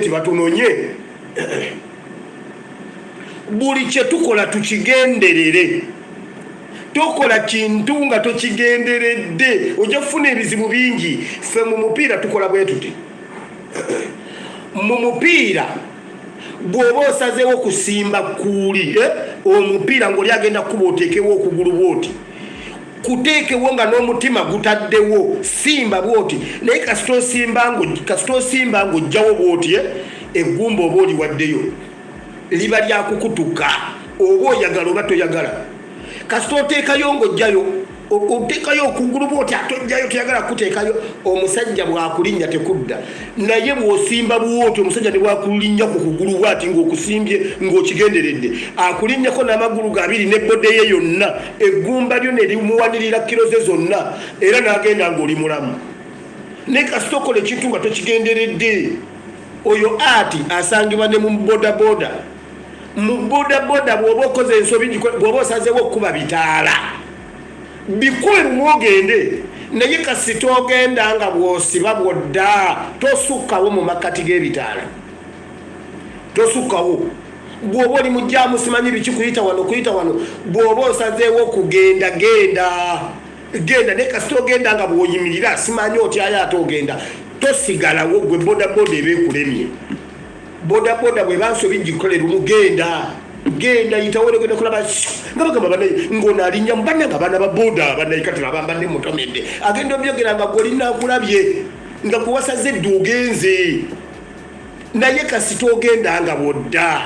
Batunonye buli kye tukola tukigenderere. Tokola kintu nga tokigenderedde ojja kufuna ebizibu bingi. Ffe mu mupiira tukola bwe tuti. Mu mupiira bw'oba osazeewo kusimba kuuli omupiira ng'oli agenda kuba oteekewo okugulu bwoti, kuteekewo nga n'omutima gutaddewo, simba bwoti. Naye kasita osimba ng'ojjawo bwoti eggumba oba oliwaddeyo liba lyakukutuka, oba oyagala oba toyagala. Kasita oteekayo ng'ojjayo, oteekayo okugulu bwoti ate ojjayo toyagala kuteekayo, omusajja bw'akulinnya tekudda. Naye bw'osimba bwoti omusajja ne bw'akulinnya ku kugulu bwati ng'okusimbye ng'okigenderedde, akulinnyako n'amagulu ge abiri n'ebbode ye yonna, eggumba lyo ne limuwanirira kilo ze zonna, era n'agenda ng'oli mulamu. Naye kasita okola ekintu nga tokigenderedde, oyo ati asangibwa ne mu bodaboda. Mu bodaboda bw'oba okoze ensobi, bw'oba osazeewo okkuba bitaala bikube lumwogende, naye kasita ogenda nga bw'osiba bwodda tosukkawo mu makkati g'ebitaala, tosukkawo. Bw'oba oli mujjaamu simanyi biki kuyita wano kuyita wano, bw'oba osazeewo okugenda genda, naye kasita ogenda nga bw'oyimirira simanyi otyayo ate ogenda, tosigalawo gwe bodaboda eba ekulemye. Bodaboda bwe bansobi gikolera omugenda genda yitawo legenda kulaba nga bagamba banaye ng'ono alinnya mu banna nga baana ba boda banaye kati abambadde mutomedde agenda obyogera nga gw'olina akulabye nga gwe wasaze edda ogenze. Naye kasita ogenda nga bwodda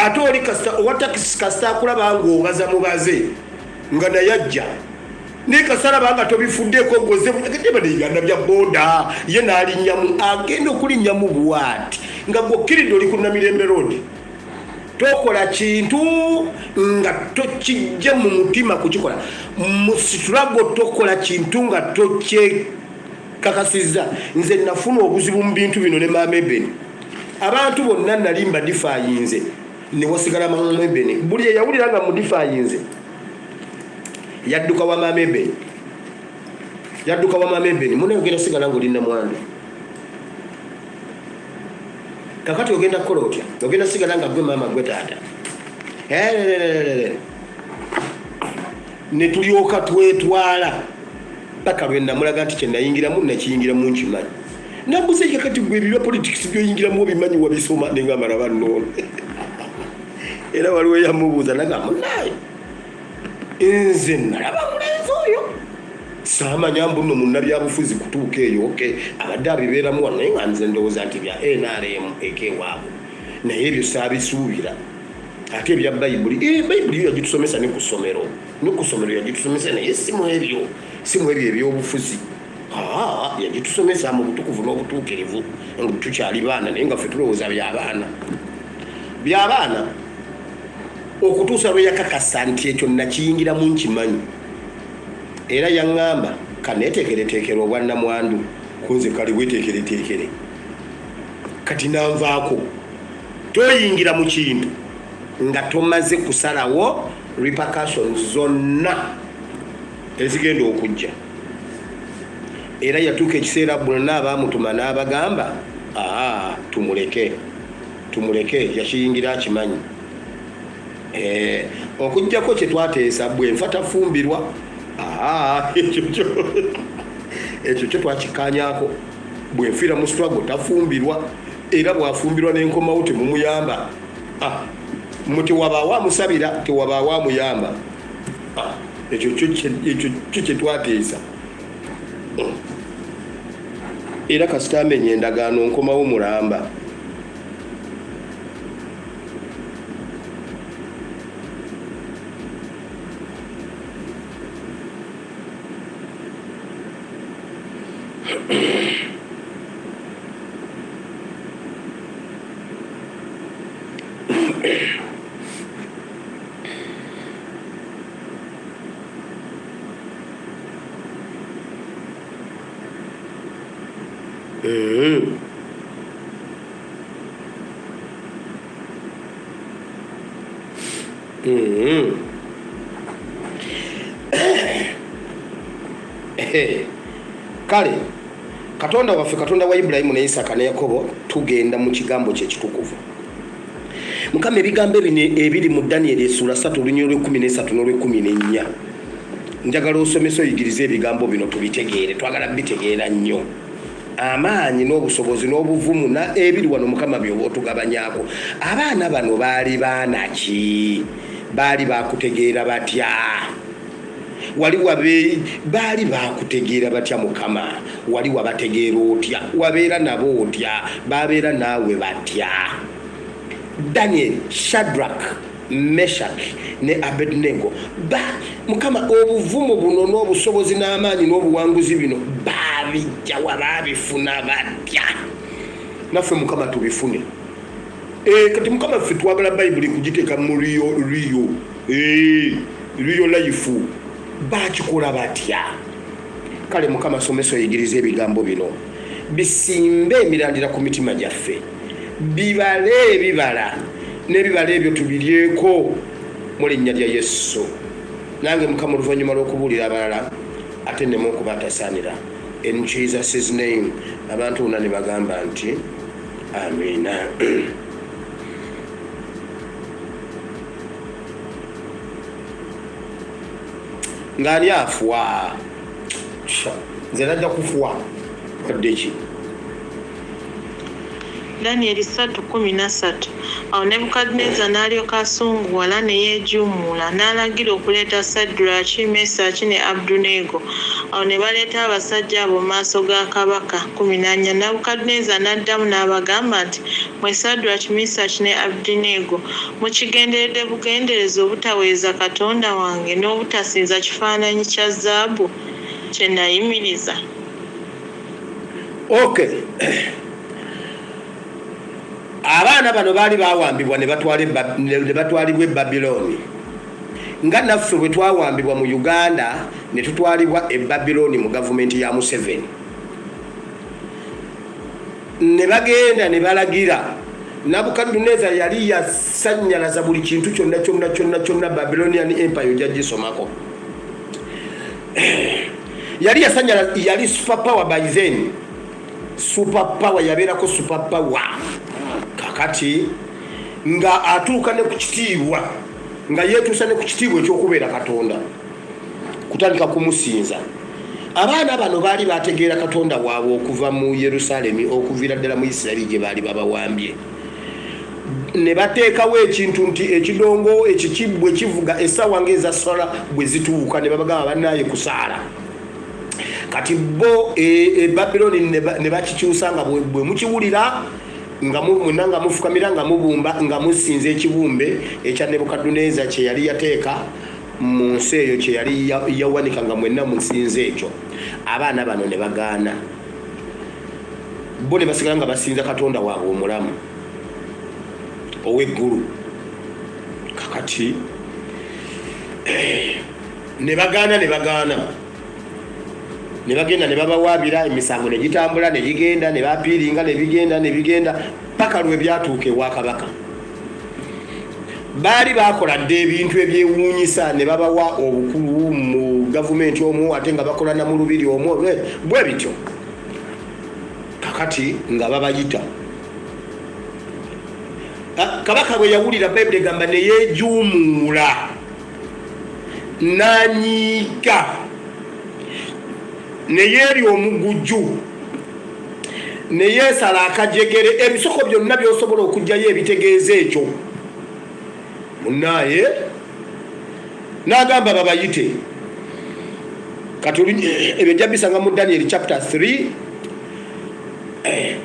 ate oli kasita owa takisi kasita akulaba ng'obaza mubaze nga naye ajja, naye kasita alaba nga tobifuddeko goze banaiganda bya boda ye n'alinnyamu, agenda okulinnyamu bwati nga gw'okkiridde oli ku Namirembe Road. Tokola kintu nga tokijja mu mutima kukikola. Mu struggle tokola kintu nga tokyekakasizza. Nze nafuna obuzibu mu bintu bino ne Maama Ebeni. Abantu bonna nali mbadifayinze ne wasigala Maama Ebeni. Buli eyawulira nga mudifayinze yadduka wa Maama Ebeni. Yadduka wa Maama Ebeni. Mune ogenda sigala ng'olinna mwandu. Kakati ogenda kukola otya? Ogenda sigala nga gwe maama gwe taata. Ne tulyoka twetwala paka lwe namulaga nti kye nayingiramu nakiyingiramu nkimanyi. Nambuze kakati gwe ebyo politics byoyingiramu obimanyi wabisoma ne ngamba laba nno. Era waliwo yamubuuza nagamba naye nze nalaba mulenzi oyo saamanya mbu nno munnabyabufuzi kutuuka eyo abadde abibeeramu wano, naye nga nze ndowooza nti bya NRM ekewaabwe, naye ebyo saabisuubira. Ate ebya bayibuli yagitusomesa ne ku ssomero yagitusomesa, naye simu ebyo ebyobufuzi yagitusomesa mu butukuvu n'obutuukirivu nga tukyali baana, naye nga ffe tulowooza by'abaana okutuusa lwe yakakasa nti ekyo nakiyingiramu nkimanyi. Era yaŋŋamba kaneeteekereteekera obwannamwandu kunze kale weteekereteekere kati nanvaako. Toyingira mu kintu nga tomaze kusalawo repercussions zonna ezigenda okujja. Era yatuuka ekiseera bonna abaamutuma n'abagamba tumuleke yakiyingira akimanyi. Okujjako kye twateesa bwe nfa tafumbirwa. Ekyo kyo twakikaanyaako. Bwenfiira mu struggle tafumbirwa, era bwafumbirwa n'enkomawo temumuyamba. Muti wabaawo amusabira, tewabaawo amuyamba. Ekyo kye twateesa. Era kasita amenye endagaano nkomawo mulamba. Kale Katonda waffe, Katonda wa Ibrahimu ne Isaka ne Yakobo, tugenda mu kigambo kye kitukuvu. Mukama ebigambo ebiri mu Daniel essula 3 olunyiriri 13 n'olwe14. Njagala osomesa oyigirize ebigambo bino tubitegeere, twagala bitegeera nnyo. Amaanyi n'obusobozi n'obuvumu na ebiri wano Mukama byoba otugabanyaako. Abaana bano baali baana ki? Baali bakutegeera batya? Wali baali bakutegeera batya Mukama? Wali wabategeera otya? Wabeera nabo otya? Babeera naawe batya? Daniel, Shadrach, Meshach ne Abednego Mukama obuvumu buno n'obusobozi n'amaanyi n'obuwanguzi bino babijja wababifuna batya? Naffe Mukama tubifune. Kati Mukama ffe twagala Bayibuli kugiteeka mu Rio life bakikola batya? Kale Mukama somesa oyigiriza ebigambo bino bisimbe emirandira ku mitima gyaffe, bibale ebibala n'ebibala ebyo tubiryeko mu linnya lya Yesu. Nange Mukama oluvannyuma lw'okubuulira abalala ate nneme okubatasaanira. In Jesus' name abantu bonna ne bagamba nti amina. Ngani afuwa nze najja kufuwa wadde ki? Daniel 3:13. Awo Nebukadneza n'alyoka asunguwala ne yeejuumuula n'alagira okuleeta Sadraki, Mesaki ne Abeduneego. Awo ne baleeta abasajja abo mu maaso ga kabaka. 14. Nebukadneza n'addamu n'abagamba nti, mmwe Sadraki, Mesaki ne Abeduneego, mukigenderedde bugendereza obutaweeza Katonda wange n'obutasinza kifaananyi kya zaabu kye nayimiriza? Okay. Abaana bano baali bawambibwa ne batwalibwa e Babiloni. Nga naffe bwe twawambibwa mu Uganda ne tutwalibwa e Babiloni mu gavumenti ya Museveni. Ne bagenda ne balagira. Nabukadneza yali yasannyalaza buli kintu kyonna Babylonian Empire gyagisomako. Yali yasannyalaza, yali super power by then. Super power yabeerako super power. Kakati nga atuuka ne ku kitiibwa, nga yeetuusa ne ku kitiibwa ekyokubeera Katonda, kutandika kumusinza. Abaana bano baali bategeera Katonda waabwe okuva mu Yerusaalemi okuviira ddala mu Isirayiri gye baali babawambye. Ne bateekawo ekintu nti ekidongo ekikibwe kivuga essaawa ng'eza sola bwe zituuka ne babagamba bannaaye kusaala. Kati bo Babiloni ne bakikyusa nga bwe mukiwulira nga munanga mufukamira nga mubumba nga musinze ekibumbe ekya Nebukadneza kye yali yateeka mu nsi eyo kye yali yawanika nga mwenna musinze ekyo. Abaana bano ne bagaana, bo ne basigala nga basinza Katonda waabwe omulamu ow'eggulu. Kakati ne bagaana ne bagenda ne babawaabira, emisango ne gitambula ne gigenda ne bapiiringa ne bigenda paka lwe byatuuka ewa kabaka. Baali bakola dde ebintu ebyewuunyisa ne babawa obukulu mu gavumenti omwo ate nga bakola na mu lubiri omwo bwe bityo. Kakati nga babayita. Kabaka bwe yawulira Bayibuli egamba ne yeejuumuula n'anyiika ne yeerya omugujju ne yeesala akajegere, ebisoko byonna by'osobola okugyayo ebitegeeza ekyo. Munnaye n'agamba babayite. Kati ebyo jja bisanga mu Daniel chapter 3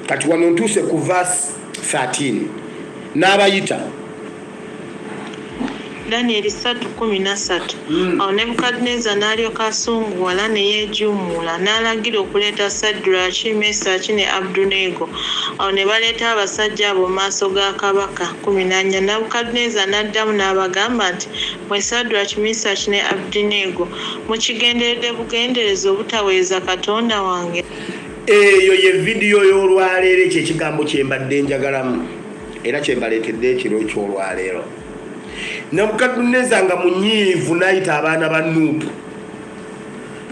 kati wano ntuuse ku verse 13. N'abayita. Daniel 3:13. Awo Nebukadneza n'alyoka asunguwala ne yeejuumuula n'alagira okuleeta Sadraki, Mesaki ne Abeduneego. Awo ne baleeta abasajja abo mu maaso ga kabaka. 14. Nebukadneza n'addamu n'abagamba nti, mmwe Sadraki, Mesaki ne Abeduneego, mukigenderedde bugendereza obutaweeza Katonda wange? Eyo ye vidiyo y'olwaleero, ekyo ekigambo kye mbadde njagalamu era kye mbaleetedde ekiro eky'olwaleero. Nebukadneza nga munyiivu n'ayita abaana ba Nuupu,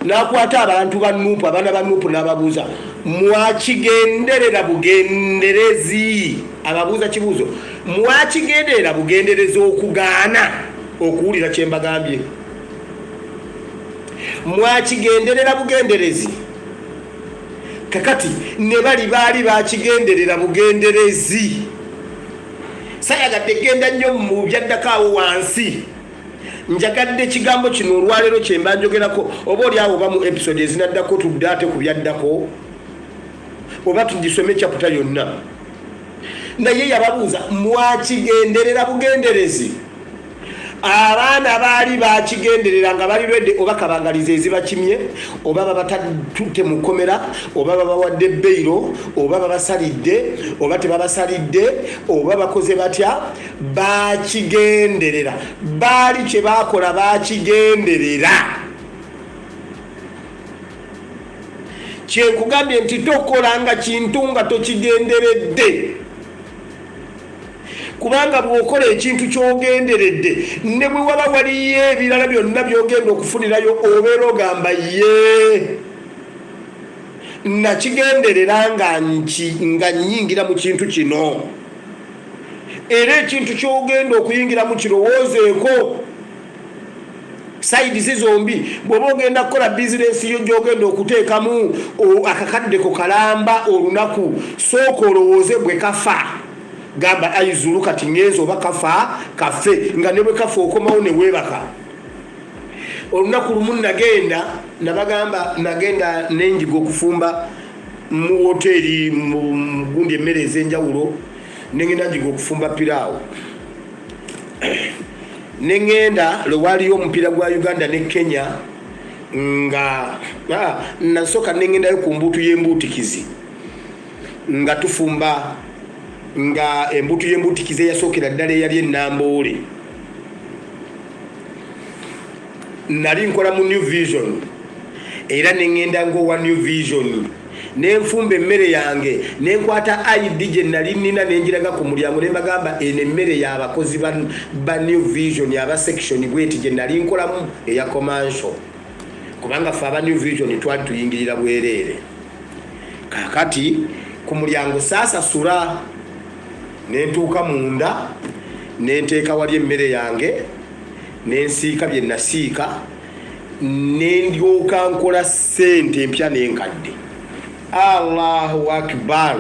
n'akwata abantu ba Nuupu, abaana ba Nuupu n'ababuuza, mwakigenderera bugenderezi ababuuza kibuuzo mwakigenderera bugenderezi okugaana okuwulira kye mbagambye mwakigenderera bugenderezi kakati ne baali bakigenderera bugenderezi sayagadde genda nnyo mu byaddakaawo wansi njagadde ekigambo kino olwaleero kye mba njogerako oba oli awo oba mu episode ezinaddako tudde ate ku byaddako oba tugisome chapita yonna naye yababuuza mwakigenderera bugenderezi abaana baali bakigenderera nga bali lwedde oba kabangaliza ezibakimye oba babatutte mu kkomera oba babawadde beyiro oba babasalidde oba tebabasalidde oba bakoze batya bakigenderera baali kye bakola bakigenderera kyenkugambye nti tokolanga kintu nga tokigenderedde kubanga bw'okola ekintu ky'ogenderedde ne bwe waba waliyo ebirala byonna by'ogenda okufunirayo obeera ogamba ye nakigenderera nga nnyingira mu kintu kino era ekintu ky'ogenda okuyingiramu kirowoozeeko saidi zombi bw'oba ogenda kukola bizinesi yo gy'ogenda okuteekamu akakadde ko kalamba olunaku sooka olowooze bwe kafa gamba ayizulu kati ngenzo oba kafa kafe nga ne bwe kafa okomawo ne weebaka olunaku lumu nagenda nenjiga okufumba mu hoteri mu gundi emmere ez'enjawulo nengenda njiga okufumba piraawo nengenda lwewaliyo omupiira gwa Uganda ne Kenya nga nasooka nengendayo ku mbuutu y'embuutikizi nga tufumba nga embuutu y'embuutikizi eyasookera ddala eyali ennamboole nali nkola mu New Vision era nengenda ng'owa New Vision nenfumba emmere yange nenkwata ID gye nali nina nenjiraga ku mulyango nembagamba eno emmere y'abakozi ba New Vision aba section bweti gye nali nkolamu eya commercial kubanga ffe aba New Vision twali tuyingirira bwereere kakati ku mulyango saasasula nentuuka munda nenteeka wali emmere yange nensiika bye nasiika nendyoka nkola ssente empya n'enkadde Allahu akbar